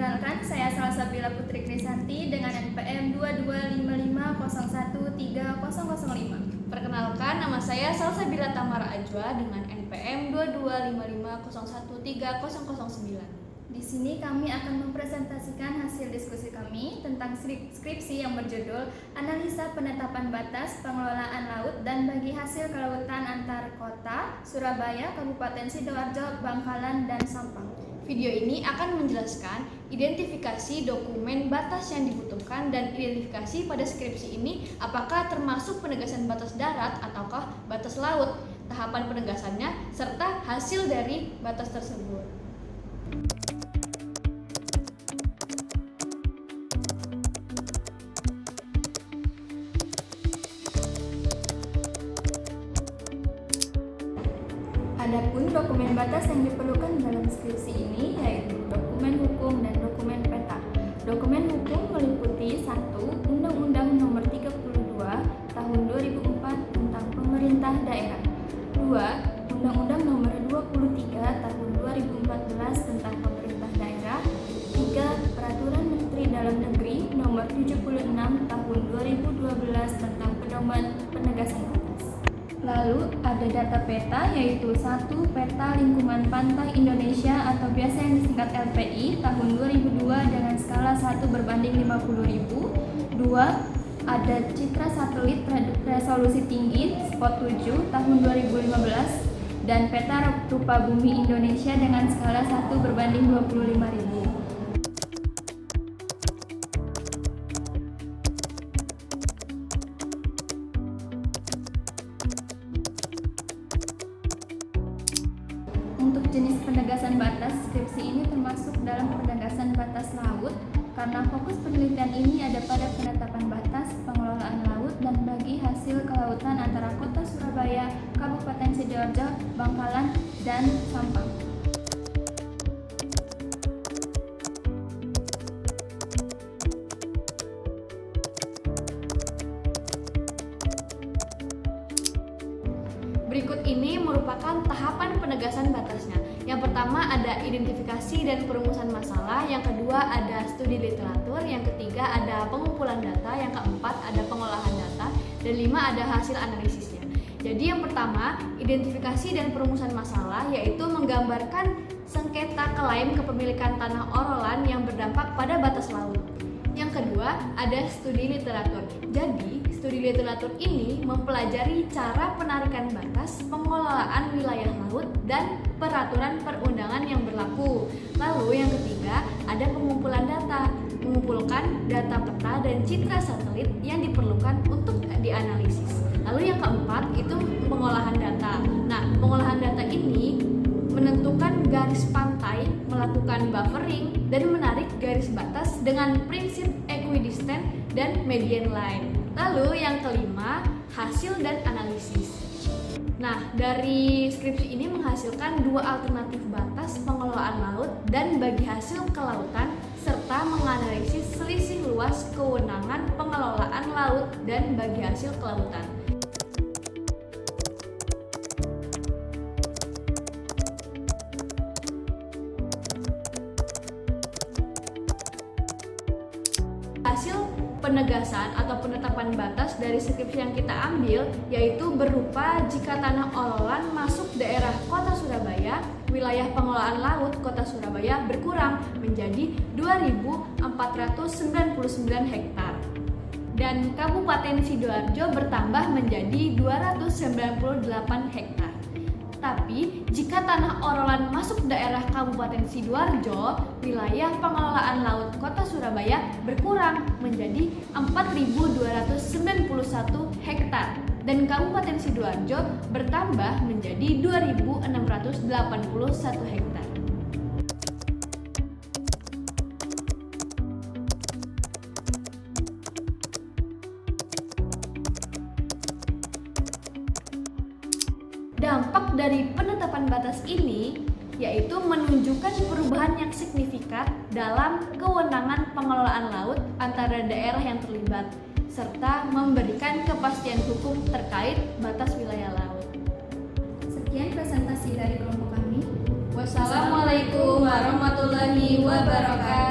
Perkenalkan, saya Salsabila Putri Krisanti dengan NPM 2255013005. Perkenalkan, nama saya Salsabila Tamara Ajwa dengan NPM 2255013009. Di sini kami akan mempresentasikan hasil diskusi kami tentang skripsi yang berjudul Analisa Penetapan Batas Pengelolaan Laut dan Bagi Hasil Kelautan Antar Kota Surabaya, Kabupaten Sidoarjo, Bangkalan, dan Sampang. Video ini akan menjelaskan identifikasi dokumen batas yang dibutuhkan dan identifikasi pada skripsi ini apakah termasuk penegasan batas darat ataukah batas laut, tahapan penegasannya, serta hasil dari batas tersebut. Adapun dokumen batas yang diperlukan dalam skripsi ini yaitu dokumen hukum dan dokumen peta. Dokumen hukum meliputi 1. Undang-Undang Nomor 32 Tahun 2004 tentang Pemerintah Daerah. 2. Undang-Undang Nomor 23 Tahun 2014 tentang Pemerintah Daerah. 3. Peraturan Menteri Dalam Negeri Nomor 76 Tahun 2012 tentang Pedoman Penegasan Batas. Lalu ada data peta yaitu 1. Peta Lingkungan Pantai Indonesia atau biasa yang disingkat LPI tahun 2002 dengan skala 1/50.000. 2. Ada citra satelit resolusi tinggi spot 7 tahun 2015 dan peta rupa bumi Indonesia dengan skala 1/25.000. Untuk jenis penegasan batas, skripsi ini termasuk dalam penegasan batas laut karena fokus penelitian ini ada pada penetapan batas pengelolaan laut dan bagi hasil kelautan antara Kota Surabaya, Kabupaten Sidoarjo, Bangkalan, dan Sampang. Berikut ini merupakan tahapan penegasan batasnya. Yang pertama ada identifikasi dan perumusan masalah, yang kedua ada studi literatur, yang ketiga ada pengumpulan data, yang keempat ada pengolahan data, dan 5 ada hasil analisisnya. Jadi yang pertama, identifikasi dan perumusan masalah yaitu menggambarkan sengketa klaim kepemilikan tanah orolan yang berdampak pada batas laut. Yang kedua ada studi literatur. Jadi studi literatur ini mempelajari cara penarikan batas, pengelolaan wilayah laut, dan peraturan perundangan yang berlaku. Lalu yang ketiga ada pengumpulan data, mengumpulkan data peta dan citra satelit yang diperlukan untuk dianalisis. Lalu yang keempat itu pengolahan data. Nah, pengolahan data ini menentukan garis pantai, melakukan buffering, dan menarik garis batas dengan prinsip equidistant dan median line. Lalu yang kelima, hasil dan analisis. Nah, dari skripsi ini menghasilkan 2 alternatif batas pengelolaan laut dan bagi hasil kelautan serta menganalisis selisih luas kewenangan pengelolaan laut dan bagi hasil kelautan. Hasil penegasan atau penetapan batas dari skripsi yang kita ambil yaitu berupa jika tanah orolan masuk daerah Kota Surabaya, wilayah pengelolaan laut Kota Surabaya berkurang menjadi 2.499 hektar dan Kabupaten Sidoarjo bertambah menjadi 298 hektar. Tapi, jika tanah orolan masuk daerah Kabupaten Sidoarjo, wilayah pengelolaan laut Kota Surabaya berkurang menjadi 4.291 hektar dan Kabupaten Sidoarjo bertambah menjadi 2.681 hektar. Dampak dari penetapan batas ini yaitu menunjukkan perubahan yang signifikan dalam kewenangan pengelolaan laut antara daerah yang terlibat serta memberikan kepastian hukum terkait batas wilayah laut. Sekian presentasi dari kelompok kami. Wassalamualaikum warahmatullahi wabarakatuh.